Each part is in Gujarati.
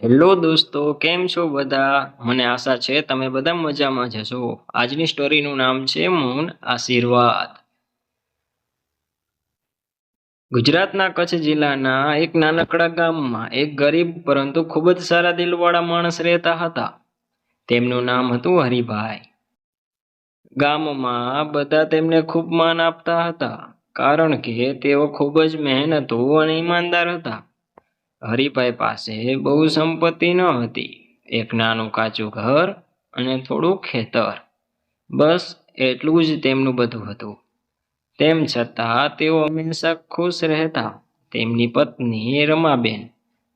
હેલો દોસ્તો, કેમ છો બધા? મને આશા છે તમે બધા મજામાં જ હશો. આજની સ્ટોરીનું નામ છે મૌન આશીર્વાદ. ગુજરાતના કચ્છ જિલ્લાના એક નાનકડા ગામમાં એક ગરીબ પરંતુ ખૂબ જ સારા દિલવાળા માણસ રહેતા હતા. તેમનું નામ હતું હરિભાઈ. ગામમાં બધા તેમને ખૂબ માન આપતા હતા, કારણ કે તેઓ ખૂબ જ મહેનતુ અને ઈમાનદાર હતા. હરિભાઈ પાસે બહુ સંપત્તિ ન હતી. એક નાનું કાચું ઘર અને થોડું ખેતર, બસ એટલું જ તેમનું બધું હતું. તેમ છતાં તેઓ હંમેશા ખુશ રહેતા. તેમની પત્ની રમાબેન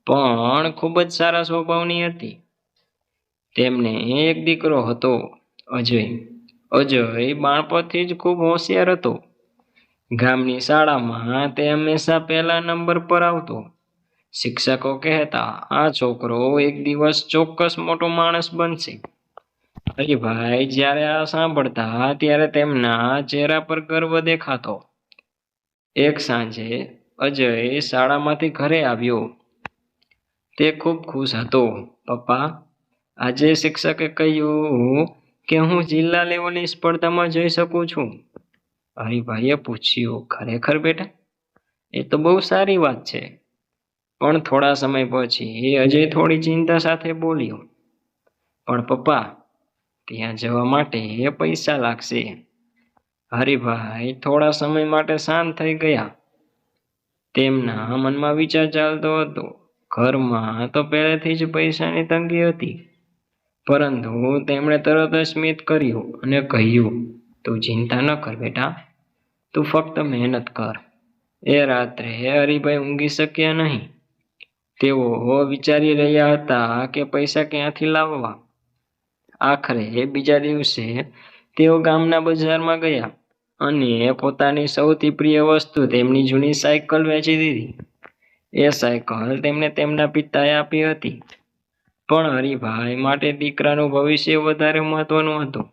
પણ ખૂબ જ સારા સ્વભાવની હતી. તેમને એક દીકરો હતો, અજય. અજય બાળપણથી જ ખૂબ હોશિયાર હતો. ગામની શાળામાં તે હંમેશા પહેલા નંબર પર આવતો. શિક્ષકો કહેતા, આ છોકરો એક દિવસ ચોક્કસ મોટો માણસ બનશે. હરિભાઈ જ્યારે આ સાંભળતા ત્યારે તેમના ચહેરા પર ગર્વ દેખાતો. એક સાંજે અજય શાળામાંથી ઘરે આવ્યો. તે ખૂબ ખુશ હતો. પપ્પા, આજે શિક્ષકે કહ્યું કે હું જિલ્લા લેવલની સ્પર્ધામાં જઈ શકું છું. હરિભાઈએ પૂછ્યું, ખરેખર બેટા? એ તો બહુ સારી વાત છે. પણ થોડા સમય પછી અજય થોડી ચિંતા સાથે બોલ્યો, પણ પપ્પા, ત્યાં જવા માટે પૈસા લાગશે. હરિભાઈ થોડા સમય માટે શાંત થઈ ગયા. તેમના મનમાં વિચાર ચાલતો હતો, ઘરમાં તો પહેલેથી જ પૈસાની તંગી હતી. પરંતુ તેમણે તરત જ સ્મિત કર્યું અને કહ્યું, તું ચિંતા ન કર બેટા, તું ફક્ત મહેનત કર. એ રાત્રે હરિભાઈ ઊંઘી શક્યા નહીં. તેઓ વિચારી રહ્યા હતા કે પૈસા ક્યાંથી લાવવા. આખરે બીજા દિવસે તેઓ ગામના બજારમાં ગયા અને પોતાની સૌથી પ્રિય વસ્તુ, તેમની જૂની સાયકલ વેચી દીધી. એ સાયકલ તેમને તેમના પિતાએ આપી હતી. પણ હરિભાઈ માટે દીકરાનું ભવિષ્ય વધારે મહત્વનું હતું.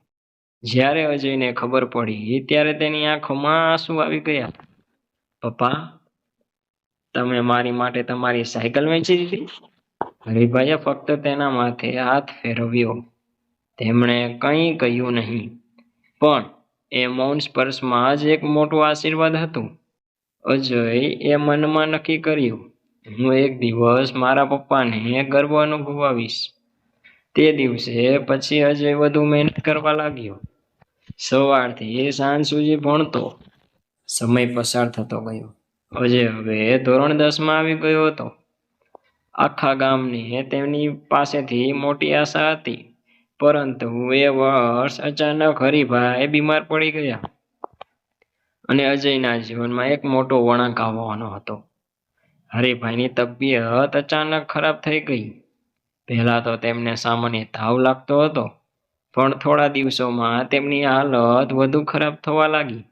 જ્યારે અજયને ખબર પડી ત્યારે તેની આંખોમાં આંસુ આવી ગયા. પપ્પા, તમે મારી માટે તમારી સાયકલ વેચી દીધી? હરિભાઈએ ફક્ત તેના માથે હાથ ફેરવ્યો. તેમણે કંઈ કહ્યું નહીં, પણ એ મૌન સ્પર્શમાં જ એક મોટું આશીર્વાદ હતું. અજય એ મનમાં નક્કી કર્યું, હું એક દિવસ મારા પપ્પાને ગર્વ અનુભવાવીશ. તે દિવસે પછી અજય વધુ મહેનત કરવા લાગ્યો. સવારથી સાંજ સુધી ભણતો. સમય પસાર થતો ગયો. અજય હવે ધોરણ 10માં આવી ગયો હતો. આખા ગામને તેમની પાસેથી મોટી આશા હતી. પરંતુ એ વર્ષ અચાનક હરિભાઈ બીમાર પડી ગયા અને અજયના જીવનમાં એક મોટો વળાંક આવવાનો હતો. હરિભાઈની તબિયત અચાનક ખરાબ થઈ ગઈ. પહેલા તો તેમને સામાન્ય તાવ લાગતો હતો, પણ થોડા દિવસોમાં તેમની હાલત વધુ ખરાબ થવા લાગી.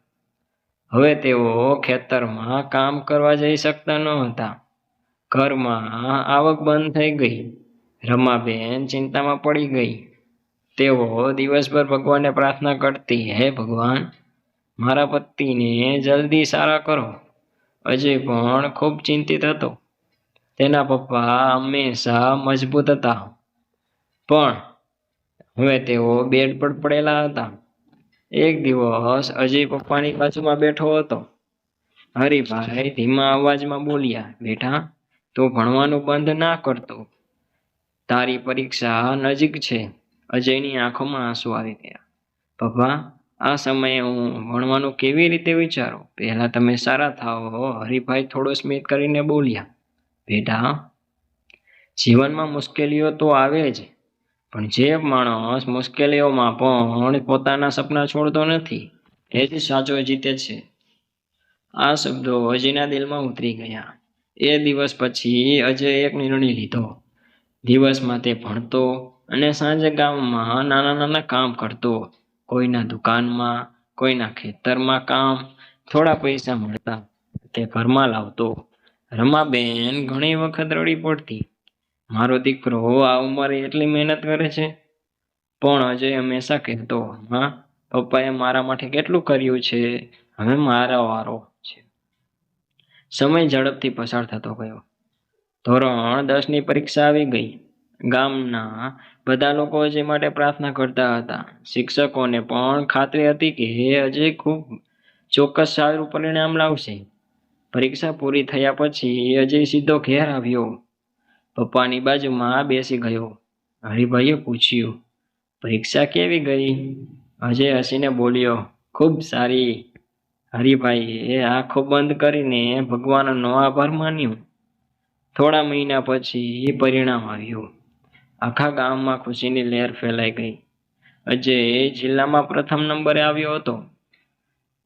હવે તેઓ ખેતરમાં કામ કરવા જઈ શકતા ન હતા. ઘરમાં આવક બંધ થઈ ગઈ. રમાબેન ચિંતામાં પડી ગઈ. તેઓ દિવસભર ભગવાનને પ્રાર્થના કરતી, હે ભગવાન, મારા પતિને જલ્દી સારા કરો. અજય પણ ખૂબ ચિંતિત હતો. તેના પપ્પા હંમેશા મજબૂત હતા, પણ હવે તેઓ બેડ પર પડેલા હતા. એક દિવસ અજય પપ્પાની બાજુમાં બેઠો હતો. હરિભાઈ ધીમા અવાજમાં બોલ્યા, બેટા, તું ભણવાનું બંધ ના કરતો. તારી પરીક્ષા નજીક છે. અજયની આંખોમાં આંસુ આવી ગયા. પપ્પા, આ સમયે હું ભણવાનું કેવી રીતે વિચારું? પહેલા તમે સારા થાઓ. હરિભાઈ થોડો સ્મિત કરીને બોલ્યા, બેટા, જીવનમાં મુશ્કેલીઓ તો આવે જ, પણ જે માણસ મુશ્કેલીઓમાં પણ પોતાના સપના છોડતો નથી, એ જ સાચો જીતે છે. આ શબ્દો અજયના દિલમાં ઉતરી ગયા. એ દિવસ પછી અજયે એક નિર્ણય લીધો. દિવસમાં તે ભણતો અને સાંજે ગામમાં નાના નાના કામ કરતો. કોઈના દુકાનમાં, કોઈના ખેતરમાં કામ. થોડા પૈસા મળતા તે ઘરમાં લાવતો. રમાબેન ઘણી વખત રડી પડતી, મારો દીકરો આ ઉંમરે એટલી મહેનત કરે છે. પણ અજય હંમેશા કહેતો, હા, પપ્પાએ મારા માટે કેટલું કર્યું છે, હવે મારો વારો છે. સમય ઝડપથી પસાર થતો ગયો. ધોરણ 10ની પરીક્ષા આવી ગઈ. ગામના બધા લોકો અજય માટે પ્રાર્થના કરતા હતા. શિક્ષકોને પણ ખાતરી હતી કે અજય ખૂબ ચોક્કસ સારું પરિણામ લાવશે. પરીક્ષા પૂરી થયા પછી અજય સીધો ઘેર આવ્યો. પપ્પાની બાજુમાં બેસી ગયો. હરિભાઈએ પૂછ્યું, પરીક્ષા કેવી ગઈ? અજય હસીને બોલ્યો, ખૂબ સારી. હરિભાઈએ આંખો બંધ કરીને ભગવાનનો આભાર માન્યો. થોડા મહિના પછી પરિણામ આવ્યું. આખા ગામમાં ખુશીની લહેર ફેલાઈ ગઈ. અજય જિલ્લામાં પ્રથમ નંબરે આવ્યો હતો.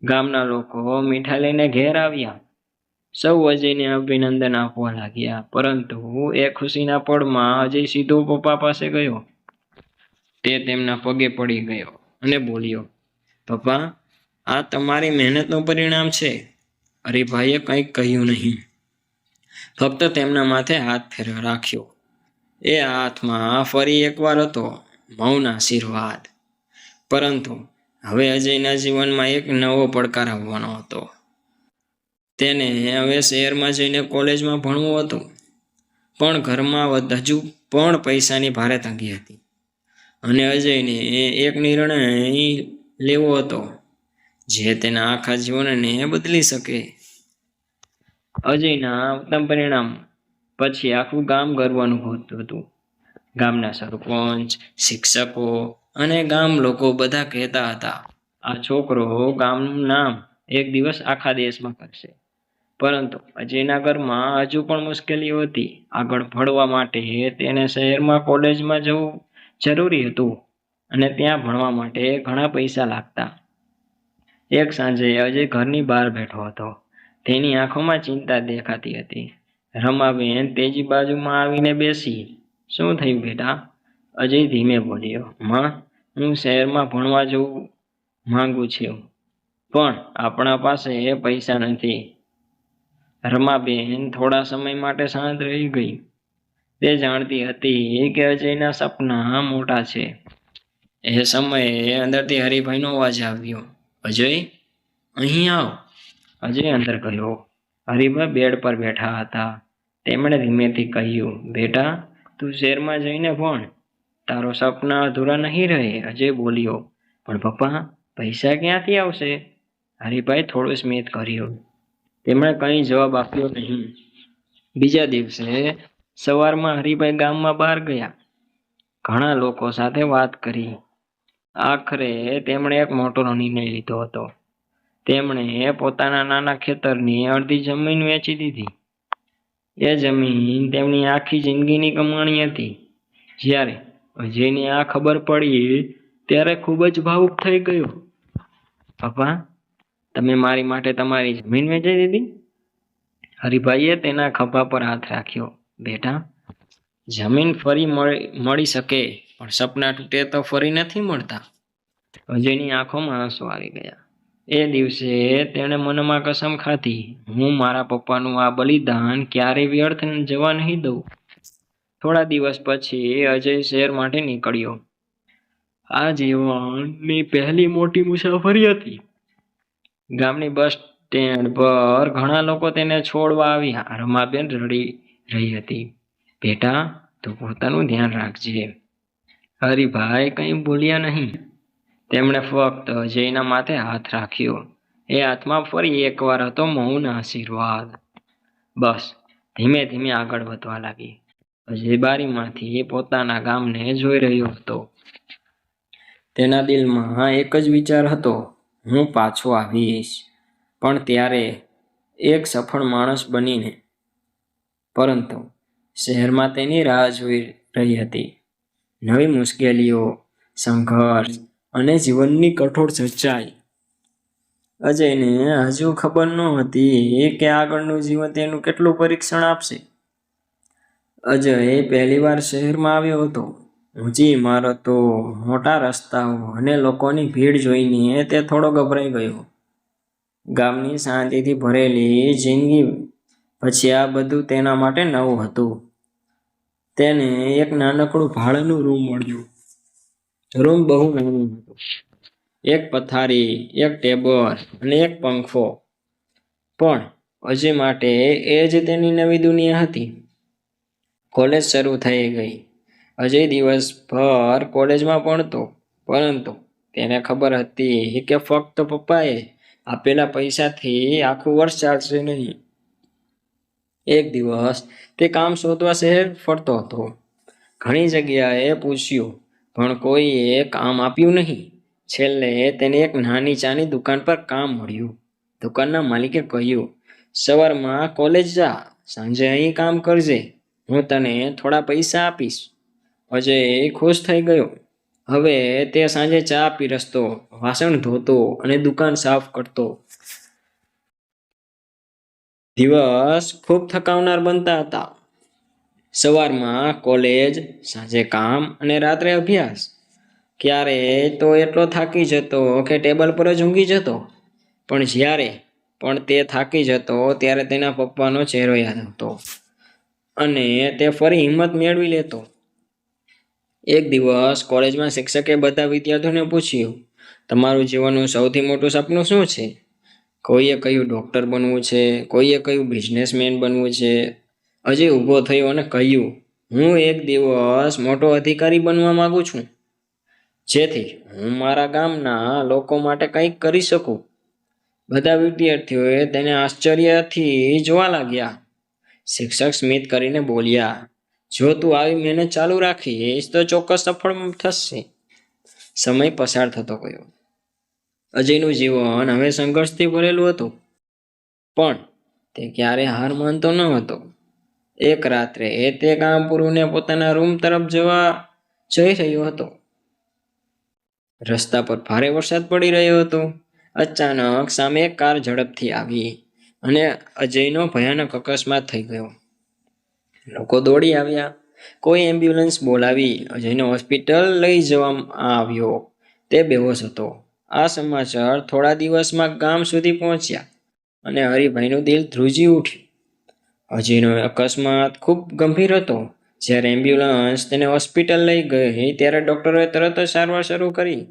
ગામના લોકો મીઠાઈ લઈને ઘેર આવ્યા. સૌ અજયને અભિનંદન આપવા લાગ્યા. પરંતુ એ ખુશીના પળમાં અજય સીધો પપ્પા પાસે ગયો. તે તેમના પગે પડી ગયો અને બોલ્યો, પપ્પા, આ તમારી મહેનતનું પરિણામ છે. હરિભાઈએ કંઈક કહ્યું નહીં, ફક્ત તેમના માથે હાથ રાખ્યો. એ હાથમાં ફરી એકવાર હતો મૌન આશીર્વાદ. પરંતુ હવે અજયના જીવનમાં એક નવો પડકાર આવવાનો હતો. તેને હવે શહેરમાં જઈને કોલેજમાં ભણવું હતું. પણ ઘરમાં હજુ પણ પૈસાની ભારે તંગી હતી. અને અજયને એક નિર્ણય લેવો હતો જે તેના આખા જીવનને બદલી શકે. અજયના ઉત્તમ પરિણામ પછી આખું ગામ ગર્વ અનુભવતું હતું. ગામના સરપંચ, શિક્ષકો અને ગામ લોકો બધા કહેતા હતા, આ છોકરો ગામનું નામ એક દિવસ આખા દેશમાં કરશે. પરંતુ અજયના ઘરમાં હજુ પણ મુશ્કેલીઓ હતી. આગળ ભણવા માટે તેને શહેરમાં કોલેજમાં જવું જરૂરી હતું અને ત્યાં ભણવા માટે ઘણા પૈસા લાગતા. એક સાંજે અજય ઘરની બહાર બેઠો હતો. તેની આંખોમાં ચિંતા દેખાતી હતી. રમાબેન તેજી બાજુમાં આવીને બેસી. શું થયું બેટા? અજય ધીમે બોલ્યો, માં, હું શહેરમાં ભણવા જવું માંગુ છું, પણ આપણા પાસે પૈસા નથી. રમાબેન થોડા સમય માટે શાંત રહી ગઈ. તે જાણતી હતી કે અજયના સપના મોટા છે. એ સમયે અંદરથી હરિભાઈનો અવાજ આવ્યો, અજય, અહીં આવ. અજય અંદર ગયો. હરિભાઈ બેડ પર બેઠા હતા. તેમણે ધીમેથી કહ્યું, બેટા, તું શહેરમાં જઈને ભણ. તારો સપના અધૂરા નહીં રહે. અજય બોલ્યો, પણ પપ્પા, પૈસા ક્યાંથી આવશે? હરિભાઈ થોડું સ્મિત કર્યું. તેમણે કંઈ જવાબ આપ્યો નહીં. બીજા દિવસે સવારમાં હરિભાઈ ગામમાં બહાર ગયા. ઘણા લોકો સાથે વાત કરી. આખરે તેમણે એક મોટો નિર્ણય લીધો હતો. તેમણે પોતાના નાના ખેતરની અડધી જમીન વેચી દીધી. એ જમીન તેમની આખી જિંદગીની કમાણી હતી. જ્યારે અજયને આ ખબર પડી ત્યારે ખૂબ જ ભાવુક થઈ ગયો. પપ્પા, તમે મારી માટે તમારી જમીન વેચી દીધી? હરિભાઈએ તેના ખભા પર હાથ રાખ્યો. બેટા, જમીન ફરી મળી શકે, પણ સપના તૂટે તો ફરી નથી મળતા. અજયની આંખોમાં આંસુ આવી ગયા. એ દિવસે તેણે મનમાં કસમ ખાધી, હું મારા પપ્પાનું આ બલિદાન ક્યારેય વ્યર્થ જવા નહીં દઉં. થોડા દિવસ પછી અજય શહેર માટે નીકળ્યો. આ જીવનની પહેલી મોટી મુસાફરી હતી. ગામની બસ સ્ટેન્ડ પર ઘણા લોકો તેને છોડવા આવ્યા. રમાબેન રડી રહી હતી. બેટા, તું પોતાનું ધ્યાન રાખજે. હરિભાઈ કંઈ બોલ્યા નહીં. તેમણે ફક્ત અજયના માથે હાથ રાખ્યો. એ હાથમાં ફરી એકવાર હતો મૌન આશીર્વાદ. બસ ધીમે ધીમે આગળ વધવા લાગી. અજય બારીમાંથી પોતાના ગામને જોઈ રહ્યો હતો. તેના દિલમાં એક જ વિચાર હતો, હું પાછો આવીશ, પણ ત્યારે એક સફળ માણસ બનીને. પરંતુ શહેરમાં તેની રાહ જોઈ રહી હતી નવી મુશ્કેલીઓ, સંઘર્ષ અને જીવનની કઠોર સચ્ચાઈ. અજયને હજુ ખબર નહોતી કે આગળનું જીવન તેનું કેટલું પરીક્ષણ આપશે. અજય પહેલીવાર શહેરમાં આવ્યો હતો. ઊંચી ઇમારતો, મોટા રસ્તાઓ અને લોકોની ભીડ જોઈને તે થોડો ગભરાઈ ગયો. ગામની શાંતિથી ભરેલી જિંદગી પછી આ બધું તેના માટે નવું હતું. તેને એક નાનકડું ભાડાનું રૂમ મળ્યું. રૂમ બહુ નાનું હતું. એક પથારી, એક ટેબલ અને એક પંખો. પણ અજય માટે એ જ તેની નવી દુનિયા હતી. કોલેજ શરૂ થઈ ગઈ. અજય દિવસભર કોલેજમાં ભણતો, પરંતુ તેને ખબર હતી કે ફક્ત પપ્પાએ આપેલા પૈસાથી આખું વર્ષ ચાલશે નહીં. એક દિવસ તે કામ શોધવા શહેર ફરતો હતો. ઘણી જગ્યાએ પૂછ્યું, પણ કોઈએ કામ આપ્યું નહીં. છેલ્લે તેને એક નાની ચાની દુકાન પર કામ મળ્યું. દુકાનના માલિકે કહ્યું, સવારમાં કોલેજ જા, સાંજે અહીં કામ કરજે, હું તને થોડા પૈસા આપીશ. અજય ખુશ થઈ ગયો. હવે તે સાંજે ચા પીરસતો, વાસણ ધોતો અને દુકાન સાફ કરતો. દિવસ ખૂબ થકાવનાર બનતા હતા. સવારમાં કોલેજ, સાંજે કામ અને રાત્રે અભ્યાસ. ક્યારે તો એટલો થાકી જતો કે ટેબલ પર જ ઊંઘી જતો. પણ જ્યારે પણ તે થાકી જતો ત્યારે તેના પપ્પાનો ચહેરો યાદ આવતો અને તે ફરી હિંમત મેળવી લેતો. એક દિવસ કોલેજમાં શિક્ષકે બધા વિદ્યાર્થીઓને પૂછ્યું, તમારું જીવનનું સૌથી મોટું સપનું શું છે? કોઈએ કહ્યું ડૉક્ટર બનવું છે, કોઈએ કહ્યું બિઝનેસમેન બનવું છે. અજય ઊભો થયો અને કહ્યું, હું એક દિવસ મોટો અધિકારી બનવા માંગુ છું, જેથી હું મારા ગામના લોકો માટે કંઈક કરી શકું. બધા વિદ્યાર્થીઓએ તેને આશ્ચર્યથી જોવા લાગ્યા. શિક્ષક સ્મિત કરીને બોલ્યા, જો તું આવી મહેનત ચાલુ રાખીશ તો ચોક્કસ સફળ થશે. સમય પસાર થતો ગયો. અજયનું જીવન હવે સંઘર્ષથી ભરેલું હતું, પણ તે ક્યારેય હાર માનતો ન હતો. એક રાત્રે તે કામ પૂરુંને પોતાના રૂમ તરફ જઈ રહ્યો હતો. રસ્તા પર ભારે વરસાદ પડી રહ્યો હતો. અચાનક સામે એક કાર ઝડપથી આવી અને અજયનો ભયાનક અકસ્માત થઈ ગયો. લોકો દોડી આવ્યા, કોઈ એમ્બ્યુલન્સ બોલાવી. અજયને હોસ્પિટલ લઈ જવામાં આવ્યો. તે બેહોશ હતો. આ સમાચાર થોડા દિવસમાં ગામ સુધી પહોંચ્યા અને હરિભાઈનું દિલ ધ્રુજી ઉઠ્યું. અજયનો અકસ્માત ખૂબ ગંભીર હતો. જ્યારે એમ્બ્યુલન્સ તેને હોસ્પિટલ લઈ ગઈ ત્યારે ડૉક્ટરોએ તરત જ સારવાર શરૂ કરી.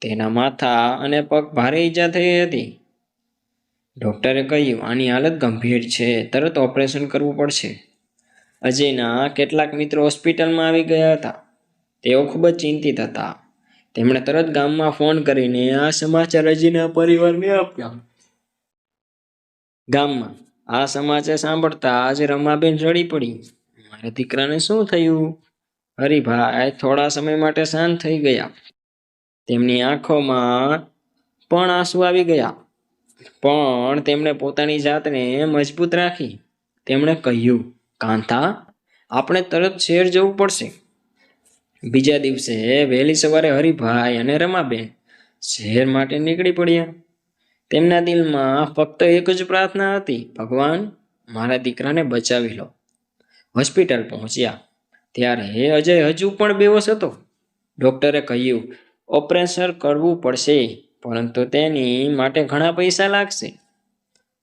તેના માથા અને પગ ભારે ઈજા થઈ હતી. ડૉક્ટરે કહ્યું, આની હાલત ગંભીર છે, તરત ઓપરેશન કરવું પડશે. અજયના કેટલાક મિત્રો હોસ્પિટલમાં આવી ગયા હતા. તેઓ ખૂબ જ ચિંતિત હતા. તેમણે તરત ગામમાં ફોન કરીને આ સમાચાર અજયના પરિવારને આપ્યા. ગામમાં આ સમાચાર સાંભળતા જ રમાબેન રડી પડી. મારા દીકરાને શું થયું? હરિભાઈ થોડા સમય માટે શાંત થઈ ગયા. તેમની આંખોમાં પણ આંસુ આવી ગયા, પણ તેમણે પોતાની જાતને મજબૂત રાખી. તેમણે કહ્યું, કાંતા, આપણે તરત શહેર જવું પડશે. બીજા દિવસે વહેલી સવારે હરિભાઈ અને રમાબેન શહેર માટે નીકળી પડ્યા. તેમના દિલમાં ફક્ત એક જ પ્રાર્થના હતી, ભગવાન, મારા દીકરાને બચાવી લો. હોસ્પિટલ પહોંચ્યા ત્યારે અજય હજુ પણ બેહોશ હતો. ડૉક્ટરે કહ્યું, ઓપરેશન કરવું પડશે, પરંતુ તેની માટે ઘણા પૈસા લાગશે.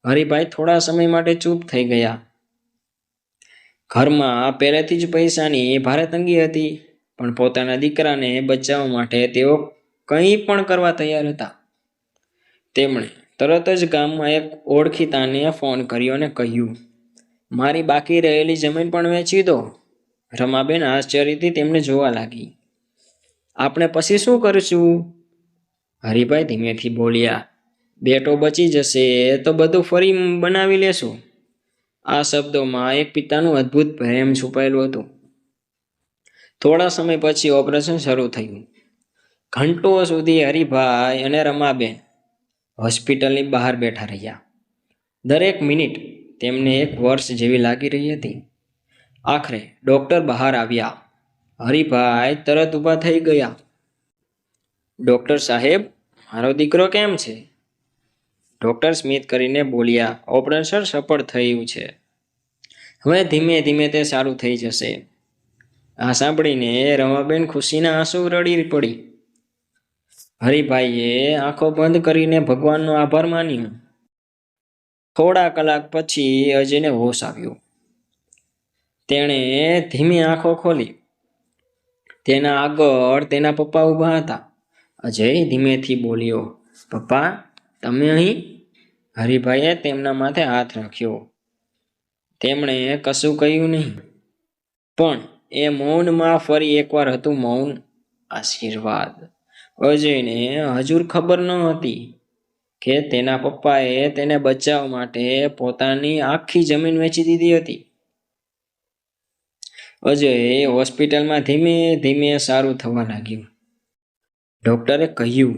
હરિભાઈ થોડા સમય માટે ચૂપ થઈ ગયા. ઘરમાં પહેલેથી જ પૈસાની ભારે તંગી હતી, પણ પોતાના દીકરાને બચાવવા માટે તેઓ કંઈ પણ કરવા તૈયાર હતા. તેમણે તરત જ ગામમાં એક ઓળખીતાને ફોન કર્યો અને કહ્યું, મારી બાકી રહેલી જમીન પણ વેચી દો. રમાબેન આશ્ચર્યથી તેમને જોવા લાગી. આપણે પછી શું કરીશું? હરિભાઈ ધીમેથી બોલ્યા, બેટો બચી જશે તો બધું ફરી બનાવી લેશું. આ શબ્દોમાં એક પિતાનું અદ્ભુત પ્રેમ છુપાયેલું હતું. થોડા સમય પછી ઓપરેશન શરૂ થયું. ઘંટો સુધી હરિભાઈ અને રમાબેન હોસ્પિટલની બહાર બેઠા રહ્યા. દરેક મિનિટ તેમને એક વર્ષ જેવી લાગી રહી હતી. આખરે ડૉક્ટર બહાર આવ્યા. હરિભાઈ તરત ઊભા થઈ ગયા. ડૉક્ટર સાહેબ, મારો દીકરો કેમ છે? ડૉક્ટર સ્મિત કરીને બોલ્યા, ઓપરેશન સફળ થયું છે, હવે ધીમે ધીમે તે સારું થઈ જશે. આ સાંભળીને રમાબેન ખુશીના આંસુ રડી પડી. હરિભાઈએ આંખો બંધ કરીને ભગવાનનો આભાર માન્યો. થોડા કલાક પછી અજયને હોશ આવ્યો. તેણે ધીમી આંખો ખોલી. તેના આગળ તેના પપ્પા ઊભા હતા. અજય ધીમેથી બોલ્યો, પપ્પા, તમે અહીં? હરિભાઈએ તેમના માથે હાથ રાખ્યો. તેમણે કશું કહ્યું નહીં, પણ એ મૌનમાં ફરી એકવાર હતું મૌન આશીર્વાદ. અજયને હજુ ખબર ન હતી કે તેના પપ્પાએ તેને બચાવવા માટે પોતાની આખી જમીન વેચી દીધી હતી. અજય હોસ્પિટલમાં ધીમે ધીમે સારું થવા લાગ્યું. ડોક્ટરે કહ્યું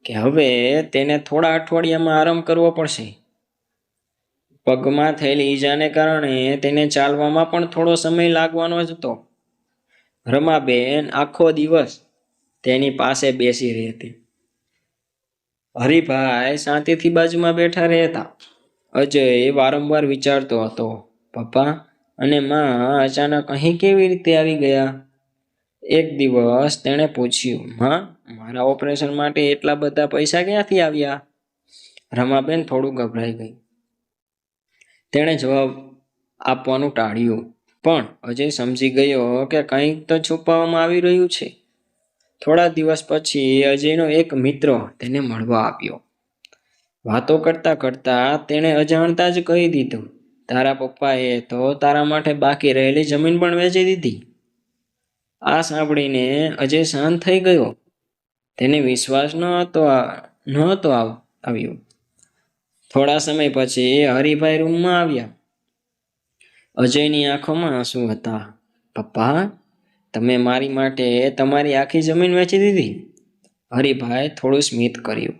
કે હવે તેને થોડા અઠવાડિયામાં આરામ કરવો પડશે. પગમાં થયેલી ઈજાને કારણે તેને ચાલવામાં પણ થોડો સમય લાગવાનો જ હતો. રમાબેન આખો દિવસ તેની પાસે બેસી રહી હતી. હરિભાઈ શાંતિથી બાજુમાં બેઠા રહેતા. અજય વારંવાર વિચારતો હતો, પપ્પા અને માં અચાનક અહીં કેવી રીતે આવી ગયા? એક દિવસ તેણે પૂછ્યું, માં, મારા ઓપરેશન માટે એટલા બધા પૈસા ક્યાંથી આવ્યા? રમાબેન થોડું ગભરાઈ ગઈ. તેણે જવાબ આપવાનું ટાળ્યું, પણ અજય સમજી ગયો કે કંઈક તો છુપાવવામાં આવી રહ્યું છે. થોડા દિવસ પછી અજયનો એક મિત્ર તેને મળવા આવ્યો. વાતો કરતા કરતા તેણે અજાણતા જ કહી દીધું, તારા પપ્પાએ તો તારા માટે બાકી રહેલી જમીન પણ વેચી દીધી. આ સાંભળીને અજય શાંત થઈ ગયો. તેને વિશ્વાસ નહોતો આવ્યો. થોડા સમય પછી હરિભાઈ રૂમમાં આવ્યા. અજયની આંખોમાં આંસુ હતા. પપ્પા, તમે મારી માટે તમારી આખી જમીન વેચી દીધી? હરિભાઈ થોડું સ્મિત કર્યું.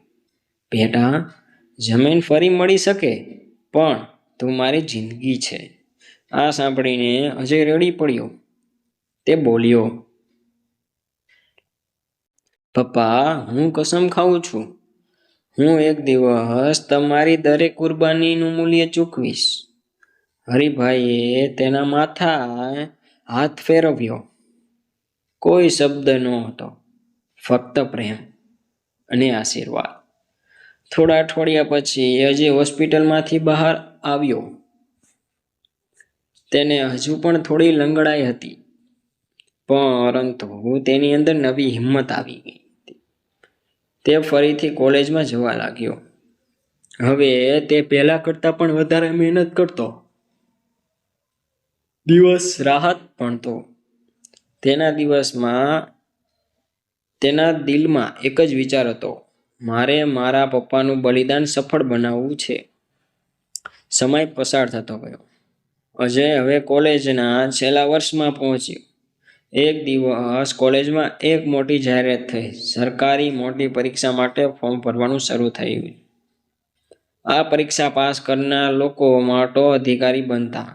બેટા, જમીન ફરી મળી શકે, પણ તું મારી જિંદગી છે. આ સાંભળીને અજય રડી પડ્યો. તે બોલ્યો, પપ્પા, હું કસમ ખાઉં છું, હું એક દિવસ તમારી દરેક કુરબાનીનું મૂલ્ય ચૂકવીશ. હરિભાઈએ તેના માથા હાથ ફેરવ્યો. કોઈ શબ્દ નહોતો, ફક્ત પ્રેમ અને આશીર્વાદ. થોડા અઠવાડિયા પછી અજય હોસ્પિટલમાંથી બહાર આવ્યો. તેને હજુ પણ થોડી લંગડાઈ હતી, પરંતુ તેની અંદર નવી હિંમત આવી ગઈ. તે ફરીથી કોલેજમાં જવા લાગ્યો. હવે તે પહેલા કરતાં પણ વધારે મહેનત કરતો. દિવસ રાહત ભણતો. તેના દિલમાં એક જ વિચાર હતો, મારે મારા પપ્પાનું બલિદાન સફળ બનાવવું છે. સમય પસાર થતો ગયો. અજય હવે કોલેજના છેલ્લા વર્ષમાં પહોંચ્યો. એક દિવસ કોલેજમાં એક મોટી જાહેરાત થઈ. સરકારી મોટી પરીક્ષા માટે ફોર્મ ભરવાનું શરૂ થયું. આ પરીક્ષા પાસ કરનાર લોકો મોટો અધિકારી બનતા.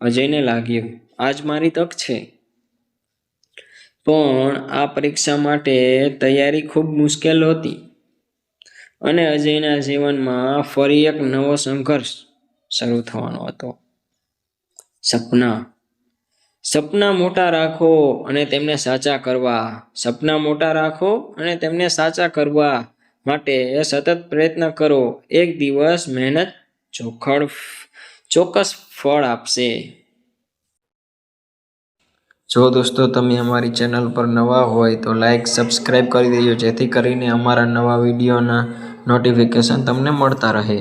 અજયને લાગ્યું, આજ મારી તક છે. પણ આ પરીક્ષા માટે તૈયારી ખૂબ મુશ્કેલ હતી અને અજયના જીવનમાં ફરી એક નવો સંઘર્ષ શરૂ થવાનો હતો. સપના મોટા રાખો અને તેમને સાચા કરવા. સપના મોટા રાખો અને તેમને સાચા કરવા માટે સતત પ્રયત્ન કરો. એક દિવસ મહેનત ચોક્કસ ફળ આપશે. જો દોસ્તો તમે અમારી ચેનલ પર નવા હોય તો લાઈક, સબસ્ક્રાઈબ કરી દેજો, જેથી કરીને અમારા નવા વિડીયોના નોટિફિકેશન તમને મળતા રહે.